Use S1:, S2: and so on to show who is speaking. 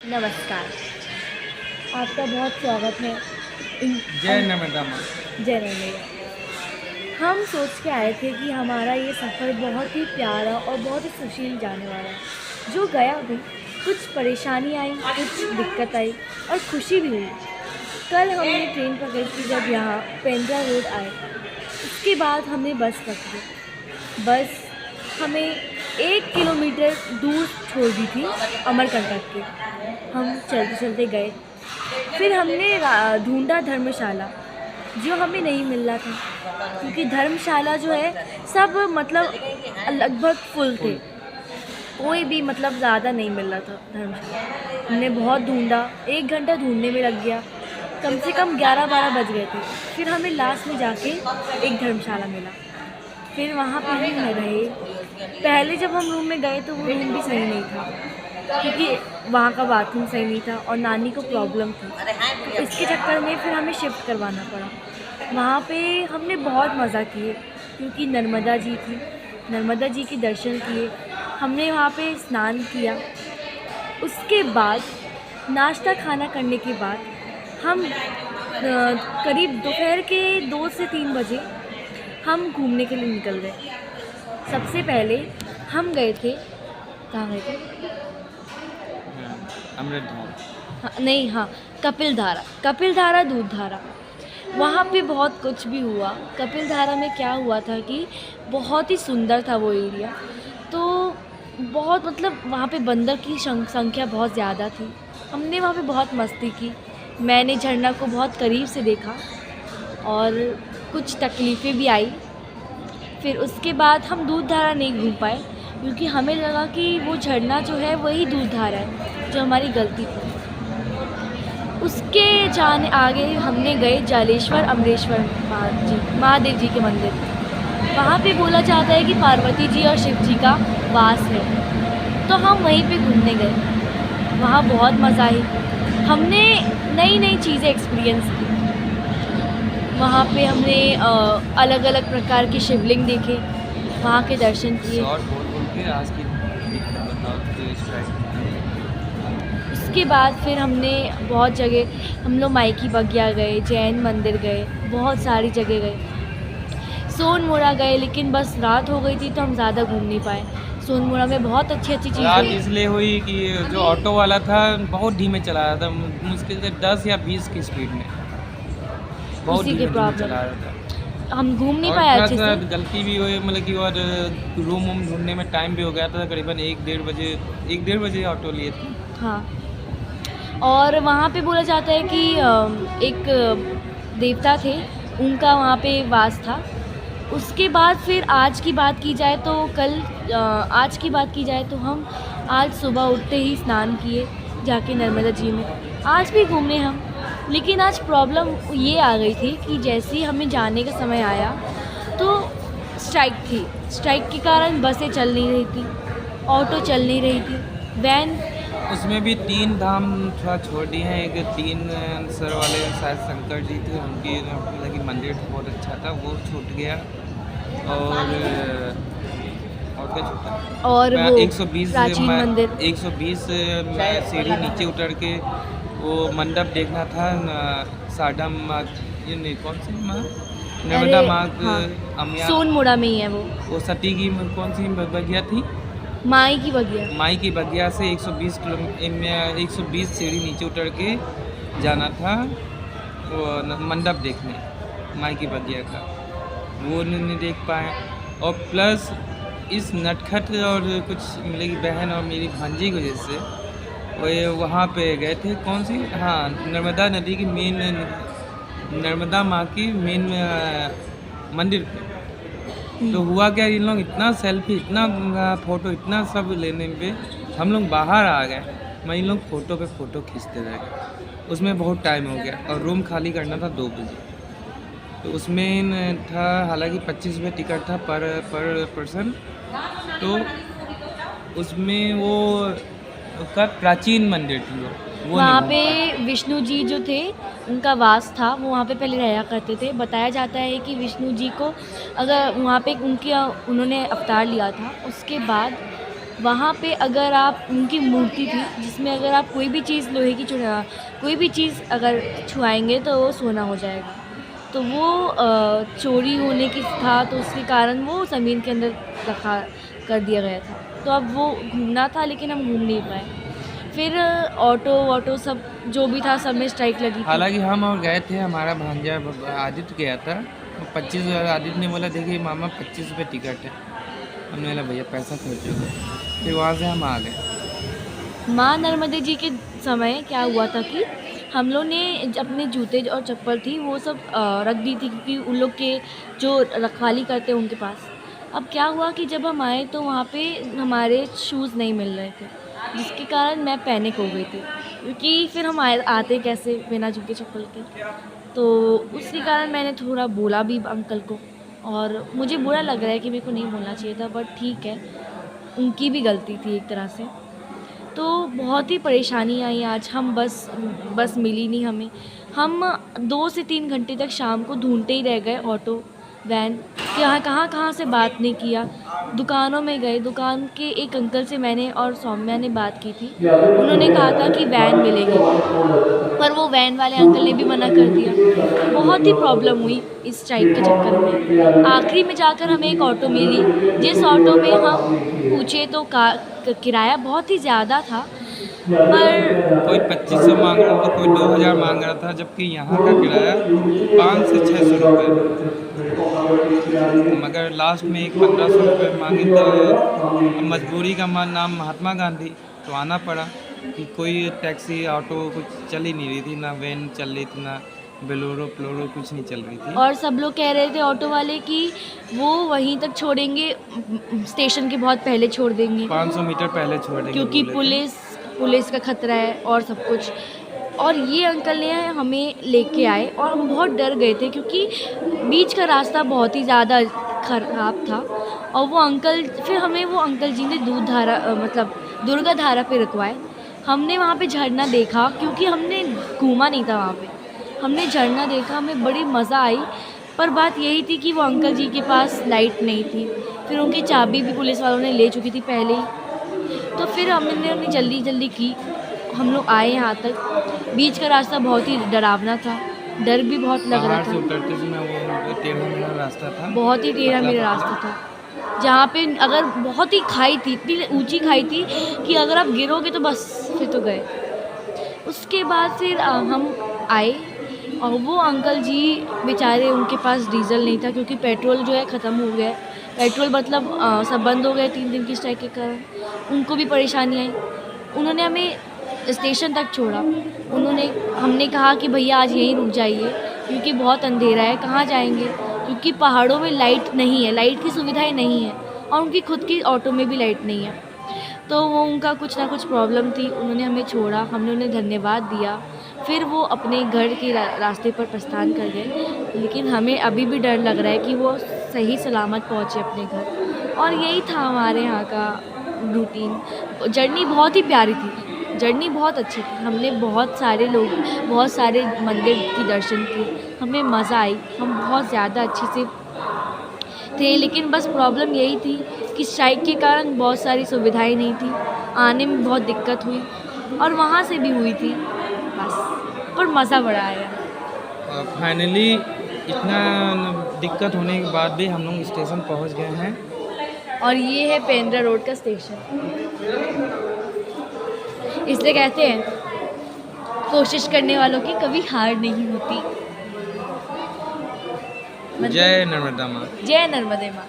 S1: नमस्कार। आपका बहुत स्वागत है।
S2: जय नर्मदा माँ।
S1: जय नर्मदा। हम सोच के आए थे कि हमारा ये सफ़र बहुत ही प्यारा और बहुत ही सुशील जाने वाला है। जो गया भी, कुछ परेशानी आई, कुछ दिक्कत आई और खुशी भी हुई। कल हमने ट्रेन पकड़ी थी जब यहाँ पेंड्रा रोड आए। उसके बाद हमने बस पकड़ी। बस हमें 1 किलोमीटर दूर छोड़ दी थी अमरकंटक के। हम चलते चलते गए। फिर हमने ढूंढा धर्मशाला, जो हमें नहीं मिल रहा था क्योंकि धर्मशाला जो है सब मतलब लगभग फुल थे। कोई भी मतलब ज़्यादा नहीं मिल रहा था धर्मशाला। हमने बहुत ढूंढा, 1 घंटा ढूंढने में लग गया। कम से कम 11-12 बज गए थे। फिर हमें लास्ट में जाके एक धर्मशाला मिला। फिर वहाँ पे हम रहे। पहले जब हम रूम में गए तो वो रूम भी सही नहीं था क्योंकि वहाँ का बाथरूम सही नहीं था और नानी को प्रॉब्लम थी। तो इसके चक्कर में फिर हमें शिफ्ट करवाना पड़ा। वहाँ पे हमने बहुत मज़ा किए क्योंकि नर्मदा जी थी। नर्मदा जी के दर्शन किए। हमने वहाँ पे स्नान किया। उसके बाद नाश्ता खाना करने के बाद हम करीब दोपहर के 2 से 3 बजे हम घूमने के लिए निकल गए। सबसे पहले हम गए थे, कहाँ गए थे?
S2: अमृतधाम।
S1: हाँ, नहीं, हाँ, कपिलधारा दूधधारा। वहाँ पे बहुत कुछ भी हुआ। कपिलधारा में क्या हुआ था कि बहुत ही सुंदर था वो एरिया। तो बहुत मतलब वहाँ पे बंदर की संख्या बहुत ज़्यादा थी। हमने वहाँ पे बहुत मस्ती की। मैंने झरना को बहुत करीब से देखा और कुछ तकलीफ़ें भी आई। फिर उसके बाद हम दूधधारा नहीं घूम पाए क्योंकि हमें लगा कि वो झरना जो है वही दूधधारा है, जो हमारी गलती थी। उसके जाने आगे हमने गए जालेश्वर अमरेश्वर महादेव जी के मंदिर। वहाँ पे बोला जाता है कि पार्वती जी और शिव जी का वास है, तो हम वहीं पे घूमने गए। वहाँ बहुत मज़ा आई। हमने नई नई चीज़ें एक्सपीरियंस की। वहाँ पे हमने अलग अलग प्रकार के शिवलिंग देखे, वहाँ के दर्शन किए।
S2: और बोल के आज की दिक्कत बताओ तो स्ट्राइक।
S1: उसके बाद फिर हमने बहुत जगह, हम लोग माइकी बगिया गए, जैन मंदिर गए, बहुत सारी जगह गए। सोनमुड़ा गए, लेकिन बस रात हो गई थी तो हम ज़्यादा घूम नहीं पाए। सोनमुड़ा में बहुत अच्छी अच्छी
S2: रात
S1: चीज़ें।
S2: इसलिए हुई कि जो ऑटो वाला था बहुत धीमे चला रहा था, मुश्किल से 10 या 20 की स्पीड में बहुत
S1: उसी के
S2: धीमे
S1: प्रॉब्लम
S2: चला रहा था।
S1: हम घूम नहीं
S2: और
S1: पाए
S2: थोड़ा
S1: अच्छे
S2: सा
S1: से।
S2: गलती भी हुई, मतलब कि और रूम वूम ढूंढने में टाइम भी हो गया था। करीबन 1-1:30 बजे ऑटो लिए थे।
S1: हाँ, और वहाँ पे बोला जाता है कि एक देवता थे, उनका वहाँ पे वास था। उसके बाद फिर आज की बात की जाए तो आज की बात की जाए तो हम आज सुबह उठते ही स्नान किए जाके नर्मदा जी में। आज भी घूमे हम, लेकिन आज प्रॉब्लम ये आ गई थी कि जैसे ही हमें जाने का समय आया तो स्ट्राइक थी। स्ट्राइक के कारण बसें चल नहीं रही थी, ऑटो चल नहीं रही थी, वैन।
S2: उसमें भी 3 धाम थोड़ा छोड़ दिए हैं। एक 3 सर वाले शायद शंकर जी थे, उनकी मतलब कि मंदिर बहुत अच्छा था, वो छूट गया। और क्या छूटा?
S1: और
S2: मैं
S1: वो
S2: 120
S1: प्राचीन मंदिर।
S2: 120 में सीढ़ी नीचे उतर के वो मंडप देखना था। साडम माँ, ये नहीं, कौन सी माँ? नर्मदा
S1: अरे
S2: माँ
S1: हाँ,
S2: अमिया।
S1: सोनमुड़ा में ही है वो।
S2: वो सती की कौन सी बगिया थी?
S1: माई की बगिया।
S2: माई की बगिया से 120 सीढ़ी नीचे उतर के जाना था वो मंडप देखने माई की बगिया का। वो नहीं देख पाए। और प्लस इस नटखट और कुछ मेरी बहन और मेरी भांजी की वजह से वो वहाँ पे गए थे। कौन सी? हाँ, नर्मदा नदी की मेन, नर्मदा माँ की मेन मंदिर पे। तो हुआ क्या, इन लोग इतना सेल्फी, इतना फ़ोटो, इतना सब लेने पे हम लोग बाहर आ गए। मैं इन लोग फ़ोटो पे फ़ोटो खींचते रह गए। उसमें बहुत टाइम हो गया और रूम खाली करना था 2 बजे। तो उसमें था, हालांकि 25 रुपये टिकट था पर पर्सन। तो उसमें वो का प्राचीन मंदिर थी, वो नहीं
S1: वहाँ
S2: घूम
S1: पे
S2: पाए।
S1: विष्णु जी जो थे, उनका वास था। वो वहाँ पे पहले रहा करते थे। बताया जाता है कि विष्णु जी को अगर वहाँ पे उनके उन्होंने अवतार लिया था, उसके बाद वहाँ पे अगर आप उनकी मूर्ति थी जिसमें अगर आप कोई भी चीज़ लोहे की कोई भी चीज़ अगर छुआएंगे तो वो सोना हो जाएगा। तो वो चोरी होने की था, तो उसके कारण वो ज़मीन के अंदर रखा कर दिया गया था। तो अब वो घूमना था लेकिन हम घूम नहीं पाए। फिर ऑटो सब जो भी था सब में स्ट्राइक लगी थी।
S2: हालांकि हम और गए थे, हमारा भांजा आदित्य गया था, 25 आदित्य ने बोला देखिए मामा 25 रुपये टिकट है। हमने बोला भैया पैसा खर्च होगा, फिर वहाँ से हम आ गए।
S1: माँ नर्मदे जी के समय क्या हुआ था कि हम लोग ने अपने जूते और चप्पल थी वो सब रख दी थी, क्योंकि उन लोग के जो रखवाली करते हैं उनके पास। अब क्या हुआ कि जब हम आए तो वहाँ पे हमारे शूज़ नहीं मिल रहे थे, जिसके कारण मैं पैनिक हो गई थी, क्योंकि फिर हम आते कैसे बिना जूते चप्पल के। तो उसके कारण मैंने थोड़ा बोला भी अंकल को, और मुझे बुरा लग रहा है कि मेरे को नहीं बोलना चाहिए था, बट ठीक है, उनकी भी गलती थी एक तरह से। तो बहुत ही परेशानी आई आज। हम बस मिली नहीं हमें। हम 2 से 3 घंटे तक शाम को ढूंढते ही रह गए ऑटो, वैन, कि यहाँ कहाँ से बात नहीं किया। दुकानों में गए, दुकान के एक अंकल से मैंने और सौम्या ने बात की थी। उन्होंने कहा था कि वैन मिलेगी, पर वो वैन वाले अंकल ने भी मना कर दिया। बहुत ही प्रॉब्लम हुई इस स्ट्राइक के चक्कर में। आखिरी में जाकर हमें एक ऑटो मिली, जिस ऑटो में हम पूछे तो किराया बहुत ही ज़्यादा था, पर
S2: कोई 2500 मांग रहा था, कोई 2000 मांग रहा था, जबकि यहाँ का किराया 500 से 600 रुपये। मगर लास्ट में एक 1500 रुपये मांगे, तो मजबूरी का नाम महात्मा गांधी, तो आना पड़ा कि कोई टैक्सी ऑटो कुछ चल ही नहीं रही थी, ना वैन चल रही थी, ना बेलोरो प्लोरो कुछ नहीं चल रही थी।
S1: और सब लोग कह रहे थे ऑटो वाले कि वो वहीं तक छोड़ेंगे, स्टेशन के बहुत पहले छोड़ देंगे,
S2: 500 मीटर पहले छोड़ देंगे,
S1: क्योंकि
S2: बोले थे।
S1: पुलिस का खतरा है और सब कुछ। और ये अंकल ने हमें लेके आए और हम बहुत डर गए थे, क्योंकि बीच का रास्ता बहुत ही ज़्यादा ख़राब था। और वो अंकल जी ने मतलब दुर्गा धारा पे रुकवाए। हमने वहाँ पे झरना देखा, क्योंकि हमने घूमा नहीं था वहाँ पे। हमने झरना देखा, हमें बड़ी मज़ा आई। पर बात यही थी कि वो अंकल जी के पास लाइट नहीं थी, फिर उनकी चाबी भी पुलिस वालों ने ले चुकी थी पहले ही। तो फिर हमने जल्दी की, हम लोग आए यहाँ तक। बीच का रास्ता बहुत ही डरावना था, डर भी बहुत लग रहा
S2: पहाड़ से
S1: था।
S2: उतरते समय वो टेढ़ा मेढ़ा रास्ता था,
S1: बहुत ही टेढ़ा मेरा रास्ता था, जहाँ पे अगर बहुत ही खाई थी, इतनी ऊंची खाई थी कि अगर आप गिरोगे तो बस फिर तो गए। उसके बाद फिर हम आए, और वो अंकल जी बेचारे, उनके पास डीजल नहीं था, क्योंकि पेट्रोल जो है ख़त्म हो गया है। पेट्रोल मतलब सब बंद हो गए 3 दिन की स्ट्राइक के कारण। उनको भी परेशानी आई। उन्होंने हमें स्टेशन तक छोड़ा। हमने कहा कि भैया आज यहीं रुक जाइए, क्योंकि बहुत अंधेरा है, कहाँ जाएंगे, क्योंकि पहाड़ों में लाइट नहीं है, लाइट की सुविधाएं नहीं है, और उनकी खुद की ऑटो में भी लाइट नहीं है। तो वो उनका कुछ ना कुछ प्रॉब्लम थी, उन्होंने हमें छोड़ा, हमने उन्हें धन्यवाद दिया। फिर वो अपने घर के रास्ते पर प्रस्थान कर गए, लेकिन हमें अभी भी डर लग रहा है कि वो सही सलामत पहुँचे अपने घर। और यही था हमारे यहाँ का रूटीन। जर्नी बहुत ही प्यारी थी, जर्नी बहुत अच्छी थी। हमने बहुत सारे मंदिर के दर्शन किए, हमें मज़ा आई, हम बहुत ज़्यादा अच्छे से थे। लेकिन बस प्रॉब्लम यही थी कि स्ट्राइक के कारण बहुत सारी सुविधाएं नहीं थी, आने में बहुत दिक्कत हुई, और वहाँ से भी हुई थी बस, पर मज़ा बड़ा आया।
S2: फाइनली इतना दिक्कत होने के बाद भी हम लोग स्टेशन पहुंच गए हैं।
S1: और ये है पेंड्रा रोड का स्टेशन। इसलिए कहते हैं कोशिश करने वालों की कभी हार नहीं होती।
S2: जय नर्मदा माँ।
S1: जय नर्मदे माँ।